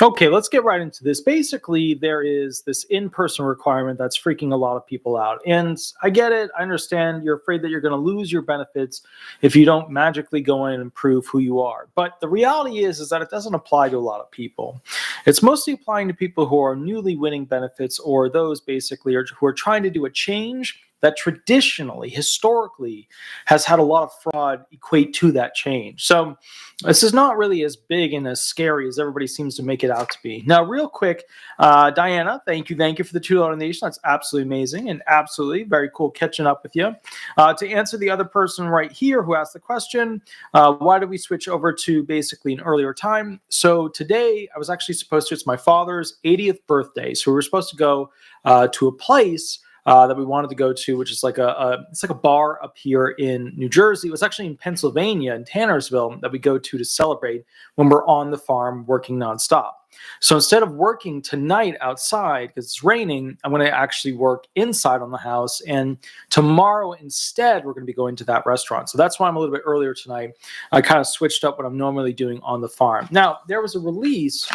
Okay, let's get right into this. Basically, there is this in-person requirement that's freaking a lot of people out. And I get it. I understand you're afraid that you're going to lose your benefits if you don't magically go in and prove who you are. But the reality is that it doesn't apply to a lot of people. It's mostly applying to people who are newly winning benefits or those basically who are trying to do a change that traditionally, historically, has had a lot of fraud equate to that change. So this is not really as big and as scary as everybody seems to make it out to be. Now, real quick, Diana, thank you for the $2 donation. That's absolutely amazing and absolutely very cool catching up with you. To answer the other person right here who asked the question, why did we switch over to basically an earlier time? So today, I was actually supposed to, it's my father's 80th birthday. So we were supposed to go to a place that we wanted to go to, which is like it's like a bar up here in New Jersey. It was actually in Pennsylvania, in Tannersville, that we go to celebrate when we're on the farm working nonstop. So instead of working tonight outside because it's raining, I'm going to actually work inside on the house. And tomorrow instead, we're going to be going to that restaurant. So that's why I'm a little bit earlier tonight. I kind of switched up what I'm normally doing on the farm. Now, there was a release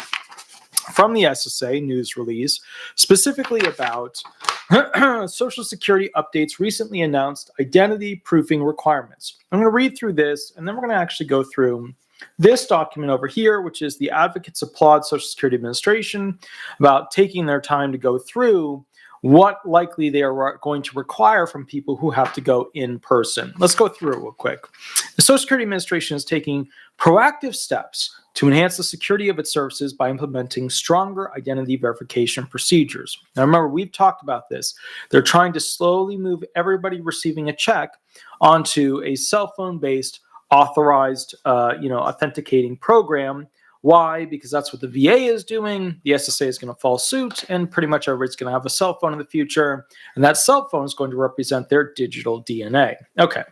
from the SSA news release, specifically about Social Security updates recently announced identity proofing requirements. I'm going to read through this, and then we're going to actually go through this document over here, which is the advocates applaud Social Security Administration about taking their time to go through what likely they are going to require from people who have to go in person. Let's go through it real quick. The Social Security Administration is taking proactive steps to enhance the security of its services by implementing stronger identity verification procedures. Now, remember, we've talked about this. They're trying to slowly move everybody receiving a check onto a cell phone-based authorized, authenticating program. Why? Because that's what the VA is doing. The SSA is going to follow suit, and pretty much everybody's going to have a cell phone in the future, and that cell phone is going to represent their digital DNA. Okay.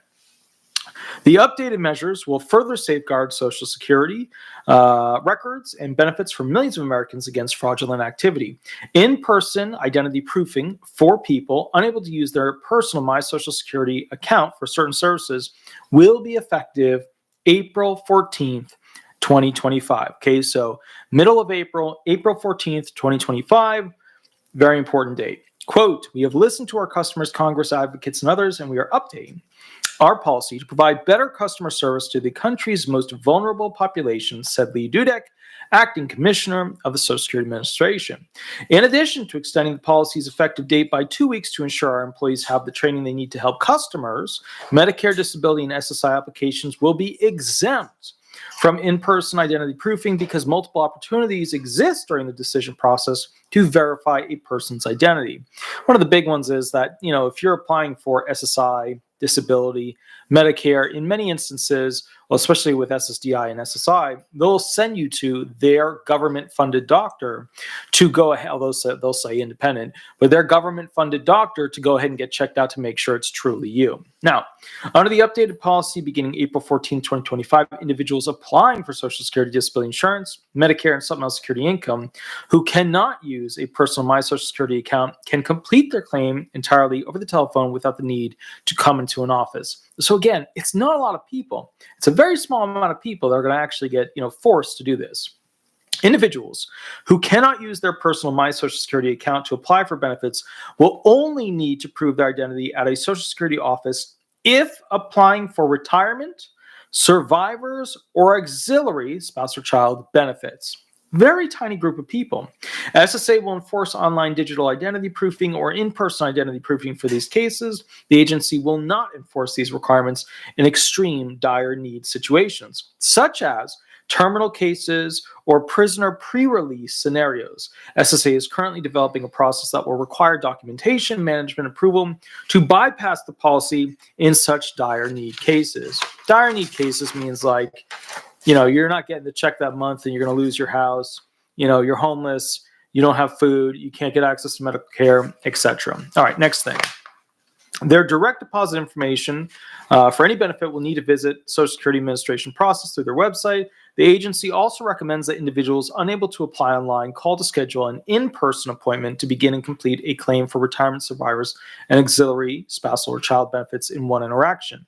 The updated measures will further safeguard Social Security records and benefits for millions of Americans against fraudulent activity. In-person identity proofing for people unable to use their personal My Social Security account for certain services will be effective April 14th, 2025. Okay, so middle of April, April 14th, 2025, very important date. Quote, we have listened to our customers, Congress advocates, and others, and we are updating our policy to provide better customer service to the country's most vulnerable population, said Lee Dudek, acting commissioner of the Social Security Administration. In addition to extending the policy's effective date by 2 weeks to ensure our employees have the training they need to help customers, Medicare, disability, and SSI applications will be exempt from in-person identity proofing because multiple opportunities exist during the decision process to verify a person's identity. One of the big ones is that, if you're applying for SSI, disability, Medicare, in many instances, well, especially with SSDI and SSI, they'll send you to their government-funded doctor to go ahead, although they'll say independent, but their government-funded doctor to go ahead and get checked out to make sure it's truly you. Now, under the updated policy beginning April 14, 2025, individuals applying for Social Security disability insurance, Medicare, and supplemental security income who cannot use a personal My Social Security account can complete their claim entirely over the telephone without the need to come into an office. So again, it's not a lot of people. It's a very small amount of people that are going to actually get, forced to do this. Individuals who cannot use their personal My Social Security account to apply for benefits will only need to prove their identity at a Social Security office if applying for retirement, survivors, or auxiliary spouse or child benefits. Very tiny group of people. SSA will enforce online digital identity proofing or in-person identity proofing for these cases. The agency will not enforce these requirements in extreme dire need situations, such as terminal cases or prisoner pre-release scenarios. SSA is currently developing a process that will require documentation, management approval to bypass the policy in such dire need cases. Dire need cases means like, you're not getting the check that month and you're going to lose your house. You're homeless. You don't have food. You can't get access to medical care, etc. All right, next thing. Their direct deposit information for any benefit will need to visit Social Security Administration process through their website. the agency also recommends that individuals unable to apply online call to schedule an in-person appointment to begin and complete a claim for retirement survivors and auxiliary spousal or child benefits in one interaction.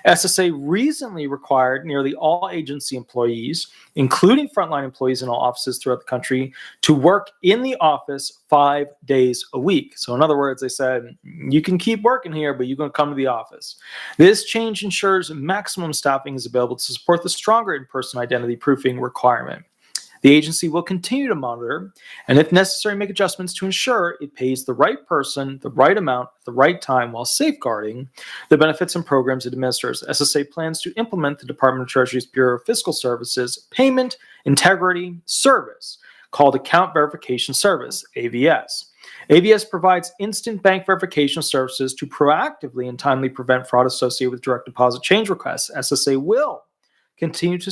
SSA recently required nearly all agency employees, including frontline employees in all offices throughout the country, to work in the office 5 days a week. So in other words, they said, you can keep working here, but you're going to come to the office. This change ensures maximum staffing is available to support the stronger in-person identity proofing requirement. The agency will continue to monitor and, if necessary, make adjustments to ensure it pays the right person, the right amount, at the right time, while safeguarding the benefits and programs it administers. SSA plans to implement the Department of Treasury's Bureau of Fiscal Services Payment Integrity Service, called Account Verification Service, AVS. AVS provides instant bank verification services to proactively and timely prevent fraud associated with direct deposit change requests. SSA will continue to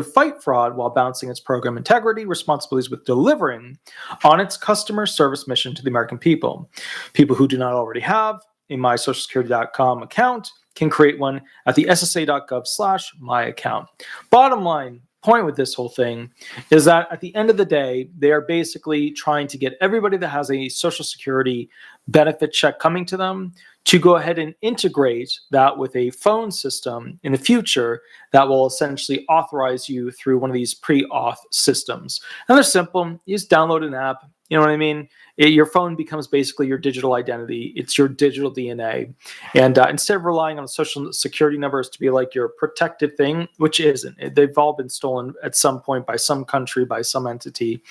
fight fraud while balancing its program integrity responsibilities with delivering on its customer service mission to the American people. People who do not already have a mysocialsecurity.com account can create one at the ssa.gov/myaccount. Bottom line point with this whole thing is that at the end of the day, they are basically trying to get everybody that has a Social Security benefit check coming to them to go ahead and integrate that with a phone system in the future that will essentially authorize you through one of these pre-auth systems. And they're simple. You just download an app. You know what I mean? Your phone becomes basically your digital identity. It's your digital DNA. And instead of relying on Social Security numbers to be like your protected thing, which isn't. They've all been stolen at some point by some country, by some entity.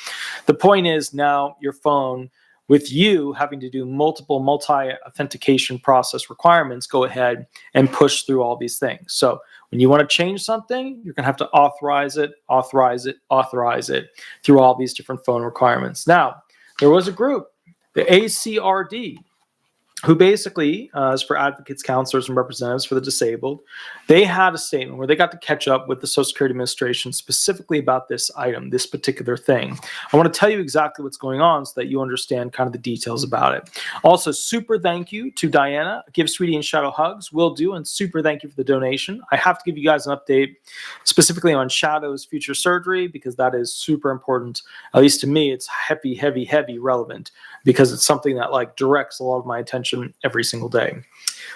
The point is now your phone, with you having to do multiple multi-authentication process requirements, go ahead and push through all these things. So when you want to change something, you're going to have to authorize it through all these different phone requirements. Now, there was a group, the ACRD, who basically is for advocates, counselors, and representatives for the disabled. They had a statement where they got to catch up with the Social Security Administration specifically about this item, this particular thing. I want to tell you exactly what's going on so that you understand kind of the details about it. Also, super thank you to Diana. Give Sweetie and Shadow hugs. Will do. And super thank you for the donation. I have to give you guys an update specifically on Shadow's future surgery because that is super important. At least to me, it's heavy relevant because it's something that like directs a lot of my attention every single day.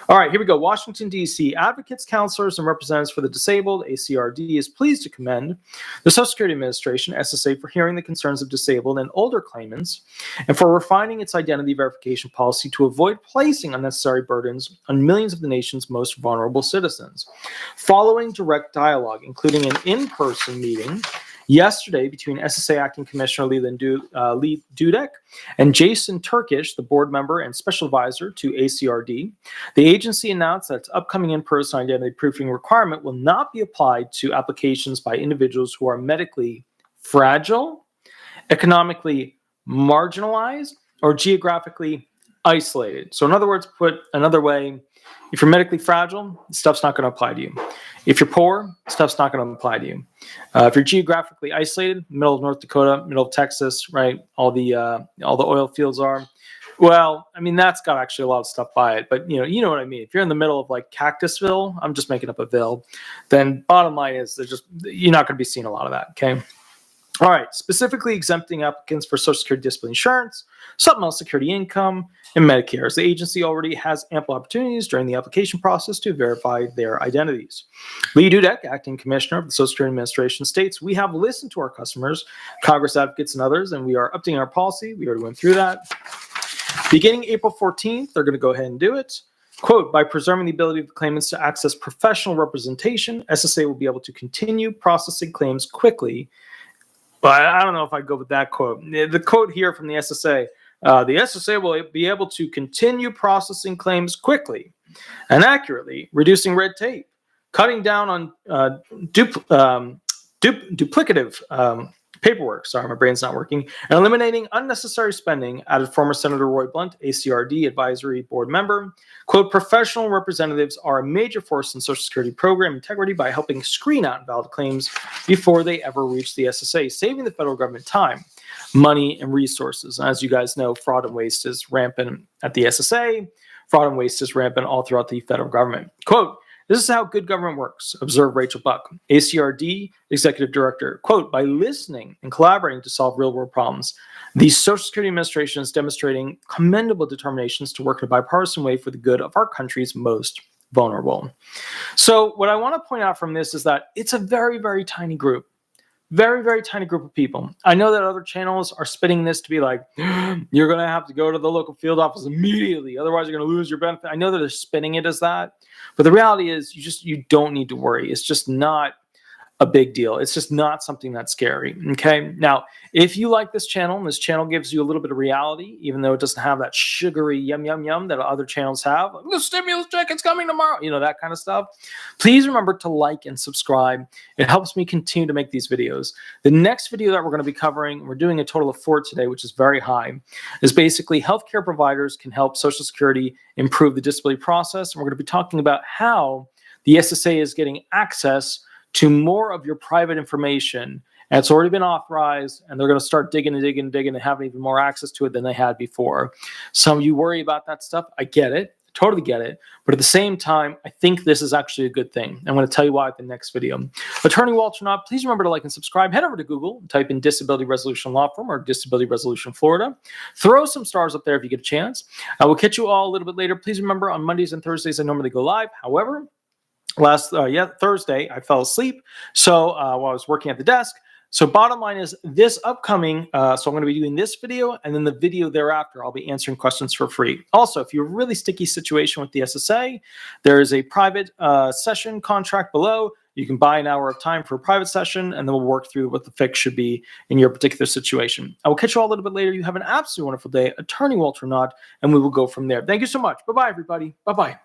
All right, here we go. Washington, D.C. Advocates, counselors, and representatives for the disabled, ACRD, is pleased to commend the Social Security Administration, SSA, for hearing the concerns of disabled and older claimants and for refining its identity verification policy to avoid placing unnecessary burdens on millions of the nation's most vulnerable citizens. Following direct dialogue, including an in-person meeting yesterday between SSA Acting Commissioner Lee Dudek and Jason Turkish, the board member and special advisor to ACRD, the agency announced that its upcoming in-person identity proofing requirement will not be applied to applications by individuals who are medically fragile, economically marginalized, or geographically isolated. So in other words, put another way, if you're medically fragile, stuff's not going to apply to you. If you're poor, stuff's not going to apply to you. If you're geographically isolated, middle of North Dakota, middle of Texas, right? All the oil fields are. Well, I mean, that's got actually a lot of stuff by it, but you know what I mean. If you're in the middle of like Cactusville, I'm just making up a ville, then bottom line is you're not going to be seeing a lot of that. Okay. All right, specifically exempting applicants for Social Security disability insurance, supplemental security income, and Medicare, as the agency already has ample opportunities during the application process to verify their identities. Lee Dudek, Acting Commissioner of the Social Security Administration, states, "We have listened to our customers, Congress advocates, and others, and we are updating our policy." We already went through that. Beginning April 14th, they're going to go ahead and do it. Quote, "By preserving the ability of claimants to access professional representation, SSA will be able to continue processing claims quickly." But I don't know if I go with that quote. The quote here from the SSA, the SSA will be able to continue processing claims quickly and accurately, reducing red tape, cutting down on duplicative paperwork. Sorry, my brain's not working. And eliminating unnecessary spending, added former Senator Roy Blunt, ACRD advisory board member. Quote, "Professional representatives are a major force in Social Security program integrity by helping screen out invalid claims before they ever reach the SSA, saving the federal government time, money, and resources." And as you guys know, fraud and waste is rampant at the SSA. Fraud and waste is rampant all throughout the federal government. Quote, This is how good government works, observed Rachel Buck, ACRD Executive Director. Quote, by listening and collaborating to solve real-world problems, the Social Security Administration is demonstrating commendable determinations to work in a bipartisan way for the good of our country's most vulnerable. So what I want to point out from this is that it's a very, very tiny group. Very, very tiny group of people. I know that other channels are spinning this to be like, you're going to have to go to the local field office immediately. Otherwise, you're going to lose your benefit. I know that they're spinning it as that. But the reality is you don't need to worry. It's just not a big deal. It's just not something that's scary. Okay. Now, if you like this channel and this channel gives you a little bit of reality, even though it doesn't have that sugary yum, yum, yum that other channels have, like, the stimulus check, it's coming tomorrow, that kind of stuff. Please remember to like and subscribe. It helps me continue to make these videos. The next video that we're going to be covering, we're doing a total of 4 today, which is very high, is basically healthcare providers can help Social Security improve the disability process. And we're going to be talking about how the SSA is getting access to more of your private information. And it's already been authorized, and they're going to start digging and having even more access to it than they had before. Some of you worry about that stuff. I get it. Totally get it. But at the same time, I think this is actually a good thing. I'm going to tell you why in the next video. Attorney Walter Hnot, please remember to like and subscribe. Head over to Google, type in Disability Resolution Law Firm or Disability Resolution Florida. Throw some stars up there if you get a chance. I will catch you all a little bit later. Please remember, on Mondays and Thursdays, I normally go live. However, Thursday, I fell asleep. So while I was working at the desk. So bottom line is this upcoming, so I'm going to be doing this video, and then the video thereafter, I'll be answering questions for free. Also, if you're a really sticky situation with the SSA, there is a private session contract below. You can buy an hour of time for a private session, and then we'll work through what the fix should be in your particular situation. I will catch you all a little bit later. You have an absolutely wonderful day. Attorney Walter Hnot, and we will go from there. Thank you so much. Bye-bye, everybody. Bye-bye.